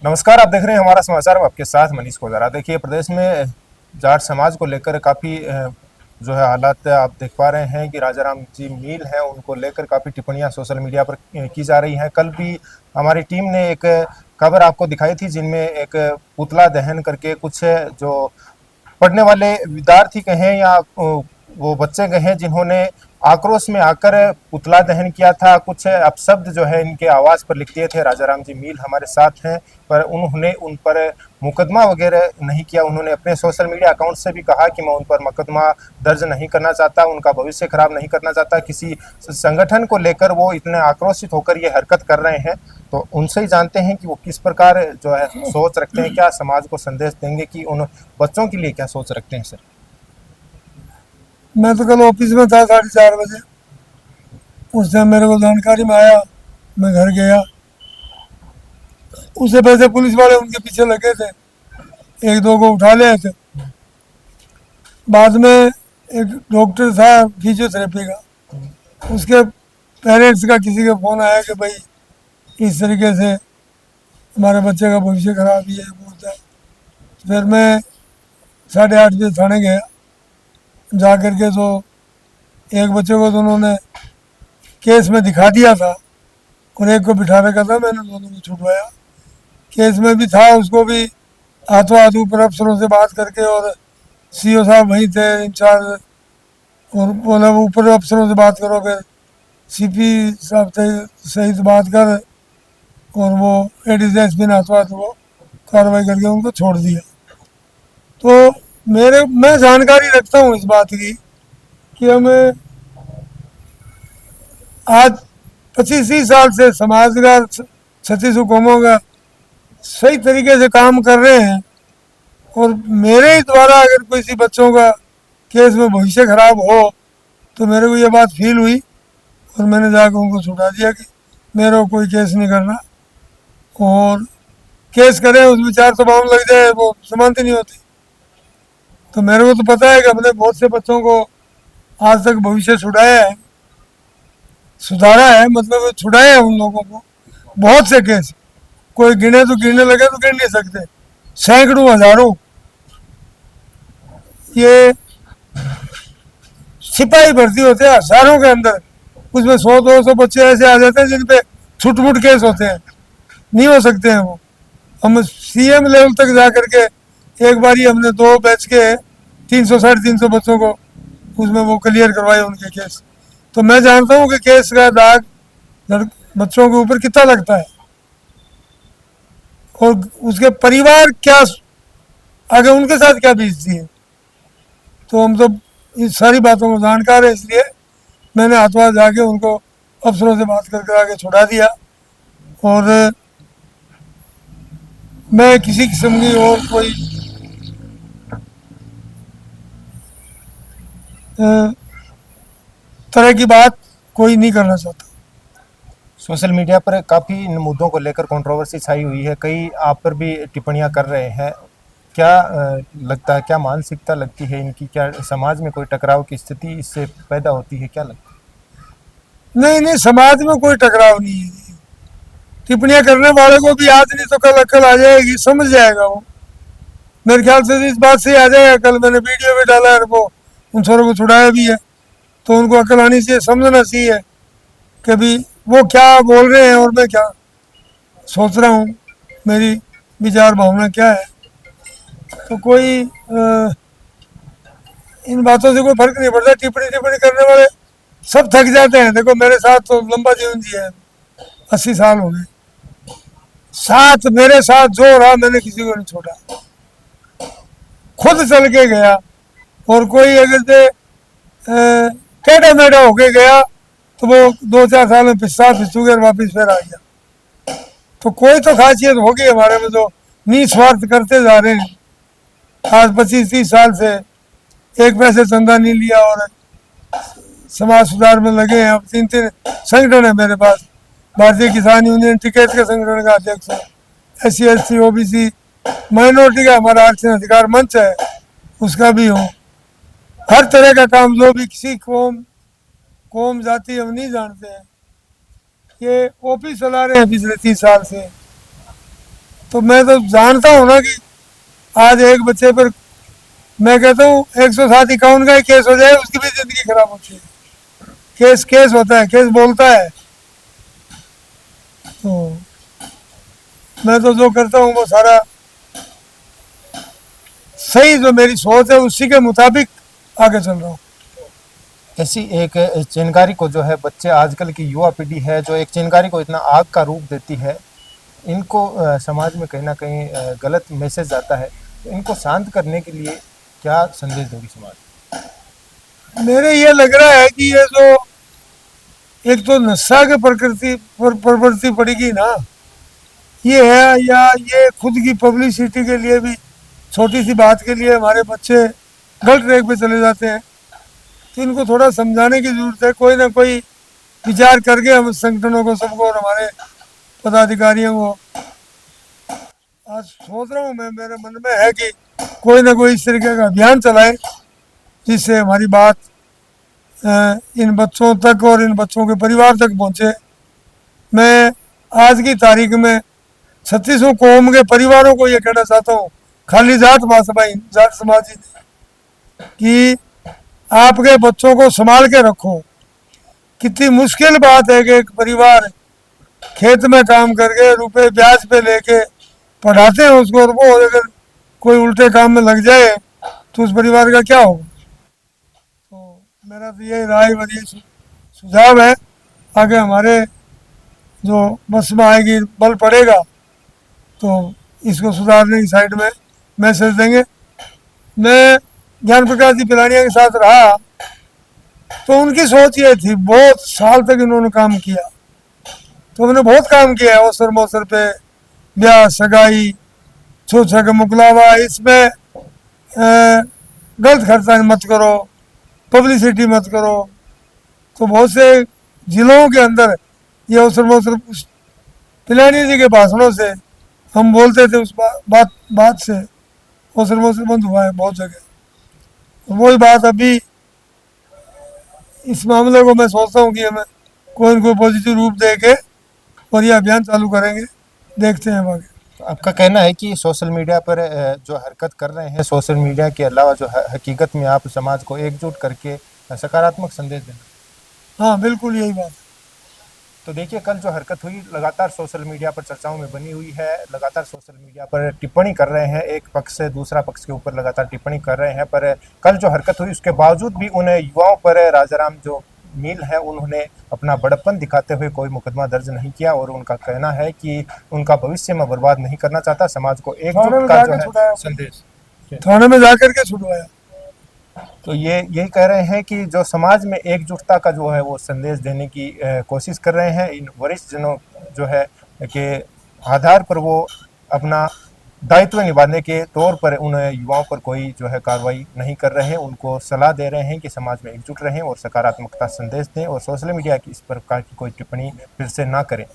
नमस्कार, आप देख रहे हैं हमारा समाचार। आपके साथ मनीष कोदारा। देखिए, प्रदेश में जाट समाज को लेकर काफ़ी जो है हालात आप देख पा रहे हैं कि राजा राम जी मील हैं, उनको लेकर काफ़ी टिप्पणियां सोशल मीडिया पर की जा रही हैं। कल भी हमारी टीम ने एक खबर आपको दिखाई थी, जिनमें एक पुतला दहन करके कुछ जो पढ़ने वाले विद्यार्थी कहें या वो बच्चे कहें, जिन्होंने आक्रोश में आकर पुतला दहन किया था। कुछ अपशब्द जो है इनके आवाज पर लिख दिए थे। राजा राम जी मील हमारे साथ हैं, पर उन्होंने उन पर मुकदमा वगैरह नहीं किया। उन्होंने अपने सोशल मीडिया अकाउंट से भी कहा कि मैं उन पर मुकदमा दर्ज नहीं करना चाहता, उनका भविष्य खराब नहीं करना चाहता। किसी संगठन को लेकर वो इतने आक्रोशित होकर ये हरकत कर रहे हैं, तो उनसे ही जानते हैं कि वो किस प्रकार जो है सोच रखते हैं, क्या समाज को संदेश देंगे, कि उन बच्चों के लिए क्या सोच रखते हैं। सर, मैं तो कल ऑफिस में था 4:30 बजे। उस टाइम मेरे को जानकारी में आया, मैं घर गया। उससे पहले पुलिस वाले उनके पीछे लगे थे, एक दो को उठा ले थे। बाद में एक डॉक्टर था फिजियोथेरेपी का, उसके पेरेंट्स का किसी का फ़ोन आया कि भाई इस तरीके से हमारे बच्चे का भविष्य खराब ही है, बहुत है। फिर मैं 8:30 बजे थाने गया। जा कर के तो एक बच्चे को तो उन्होंने केस में दिखा दिया था और एक को बिठा रखा था, मैंने दोनों को छुटवाया। केस में भी था, उसको भी हाथों हाथ ऊपर अफसरों से बात करके, और सीओ साहब वहीं थे इंचार्ज, और बोला वो ऊपर अफसरों से बात करो, फिर सीपी साहब सहित बात कर, और वो एडीएसपी ने हाथों हाथ वो कार्रवाई करके उनको छोड़ दिया। तो मैं जानकारी रखता हूँ इस बात की कि हमें आज 25 साल से समाज का 36 हुकूमों का सही तरीके से काम कर रहे हैं, और मेरे ही द्वारा अगर किसी बच्चों का केस में भविष्य खराब हो तो मेरे को ये बात फील हुई, और मैंने जाकर उनको छुटा दिया कि मेरे को कोई केस नहीं करना। और केस करें उसमें 400 बाउंड लग जाए, वो समानती नहीं होती। तो मेरे को तो पता है कि हमने बहुत से बच्चों को आज तक भविष्य छुड़ाया है, सुधारा है, मतलब छुड़ाया है उन लोगों को। बहुत से केस कोई गिने तो गिनने लगे तो गिन नहीं सकते, सैकड़ों हजारों। ये सिपाही भर्ती होते हैं हजारों के अंदर, उसमें 100-200 बच्चे ऐसे आ जाते हैं जिन पे छुटमुट केस होते हैं, नहीं हो सकते हैं वो। हम सीएम लेवल तक जा करके एक बार ही हमने 2 बैच के 300 350 बच्चों को उसमें वो क्लियर करवाए उनके केस। तो मैं जानता हूँ कि केस का दाग बच्चों के ऊपर कितना लगता है, और उसके परिवार क्या आगे उनके साथ क्या बीतती है। तो हम तो इस सारी बातों को जानकार है, इसलिए मैंने हाथों हाथ जाके उनको अफसरों से बात करके आगे छुड़ा दिया। और मैं किसी किस्म की और कोई तरह की बात कोई नहीं करना चाहता। सोशल मीडिया पर काफ़ी इन मुद्दों को लेकर कंट्रोवर्सी छाई हुई है। कई आप पर भी टिप्पणियां कर रहे हैं। क्या लगता है, क्या मानसिकता लगती है इनकी? क्या समाज में कोई टकराव की स्थिति इससे पैदा होती है? क्या लगता नहीं नहीं, समाज में कोई टकराव नहीं है। टिप्पणियां करने वाले को भी आज नहीं तो कल अक्ल आ जाएगी, समझ जाएगा वो। मेरे ख्याल से इस बात से आ जाएगा। कल मैंने वीडियो भी डाला है, वो उन छोरों को छुड़ाया भी है, तो उनको अक्ल आनी चाहिए, समझना चाहिए कि भी वो क्या बोल रहे हैं और मैं क्या सोच रहा हूँ, मेरी विचार भावना क्या है। तो कोई इन बातों से कोई फर्क नहीं पड़ता। टिप्पणी टिप्पणी करने वाले सब थक जाते हैं। देखो मेरे साथ तो लंबा जीवन जिया है, 80 साल हो गए। साथ मेरे साथ जो रहा मैंने किसी को नहीं छोड़ा, खुद चल के गया। और कोई अगर से टेढ़ा मेढ़ा होके गया तो वो 2-4 साल में पिस्सा फिसू के वापिस फिर आ गया। तो कोई तो खासियत होगी हमारे में जो निस्वार्थ करते जा रहे हैं। आज 25-30 साल से एक पैसे चंदा नहीं लिया और समाज सुधार में लगे हैं। अब 3-3 संगठन है मेरे पास। भारतीय किसान यूनियन टिकैत के संगठन का अध्यक्ष है, SC ST OBC माइनॉरिटी का हमारा आरक्षण अधिकार मंच है, उसका भी हूँ। हर तरह का काम जो भी किसी कौम जाति हम नहीं जानते हैं। ये ऑफिस चला रहे हैं पिछले 30 साल से। तो मैं तो जानता हूँ ना कि आज एक बच्चे पर मैं कहता हूँ 107-51 का ही केस हो जाए उसकी भी जिंदगी खराब होती है। केस केस होता है, केस बोलता है। तो मैं तो जो करता हूँ वो सारा सही, जो मेरी सोच है उसी के मुताबिक आगे चल रहा हूँ। ऐसी एक चिनगारी को जो है बच्चे, आजकल की युवा पीढ़ी है जो एक चिनगारी को इतना आग का रूप देती है, इनको समाज में कहीं ना कहीं गलत मैसेज जाता है, तो इनको शांत करने के लिए क्या संदेश दोगी समाज? मेरे ये लग रहा है कि ये जो एक तो नशा के प्रवृत्ति पड़ेगी ना, ये है, या ये खुद की पब्लिसिटी के लिए भी छोटी सी बात के लिए हमारे बच्चे गलत ट्रैक पे चले जाते हैं। तो इनको थोड़ा समझाने की जरूरत है। कोई ना कोई विचार करके हम संगठनों को, सबको, और हमारे पदाधिकारियों को, आज सोच रहा हूँ मैं, मेरे मन में है कि कोई ना कोई इस तरीके का अभियान चलाए जिससे हमारी बात इन बच्चों तक और इन बच्चों के परिवार तक पहुँचे। मैं आज की तारीख में 36 कौम के परिवारों को ये कहना चाहता हूँ, खाली जाट समाज ही नहीं, कि आपके बच्चों को संभाल के रखो। कितनी मुश्किल बात है कि एक परिवार खेत में काम करके रुपए ब्याज पे लेके पढ़ाते हैं उसको, और वो अगर कोई उल्टे काम में लग जाए तो उस परिवार का क्या होगा। तो मेरा तो ये राय और ये सुझाव है, आगे हमारे जो बस में आएगी, बल पड़ेगा तो इसको सुधारने की साइड में मैसेज देंगे। मैं ज्ञान प्रकाश जी पिलानिया के साथ रहा तो उनकी सोच ये थी, बहुत साल तक इन्होंने काम किया, तो उन्होंने बहुत काम किया है अवसर मौसर पे, ब्याह सगाई, छूछा का मुकलावा, इसमें गलत खर्चा मत करो, पब्लिसिटी मत करो। तो बहुत से जिलों के अंदर ये अवसर मौसर पिलानी जी के भाषणों से हम बोलते थे, उस बात से अवसर मौसर बंद हुआ है बहुत जगह। तो वही बात अभी इस मामले को मैं सोचता हूँ कि हमें कोई न कोई पॉजिटिव रूप दे के और ये अभियान चालू करेंगे, देखते हैं आगे। तो आपका कहना है कि सोशल मीडिया पर जो हरकत कर रहे हैं, सोशल मीडिया के अलावा जो हकीकत में आप समाज को एकजुट करके सकारात्मक संदेश देना। हाँ बिल्कुल यही बात है। तो देखिए, कल जो हरकत हुई लगातार सोशल मीडिया पर चर्चाओं में बनी हुई है, लगातार सोशल मीडिया पर टिप्पणी कर रहे हैं, एक पक्ष से दूसरा पक्ष के ऊपर लगातार टिप्पणी कर रहे हैं, पर कल जो हरकत हुई उसके बावजूद भी उन युवाओं पर राजाराम जो मील है उन्होंने अपना बड़प्पन दिखाते हुए कोई मुकदमा दर्ज नहीं किया, और उनका कहना है कि उनका भविष्य में बर्बाद नहीं करना चाहता, समाज को एकजुट का जो है संदेश थाने में जाकर के छुड़वाया। तो ये यही कह रहे हैं कि जो समाज में एकजुटता का जो है वो संदेश देने की कोशिश कर रहे हैं। इन वरिष्ठ जनों जो है के आधार पर वो अपना दायित्व निभाने के तौर पर उन युवाओं पर कोई जो है कार्रवाई नहीं कर रहे हैं, उनको सलाह दे रहे हैं कि समाज में एकजुट रहें और सकारात्मकता संदेश दें और सोशल मीडिया की इस प्रकार की कोई टिप्पणी फिर से ना करें।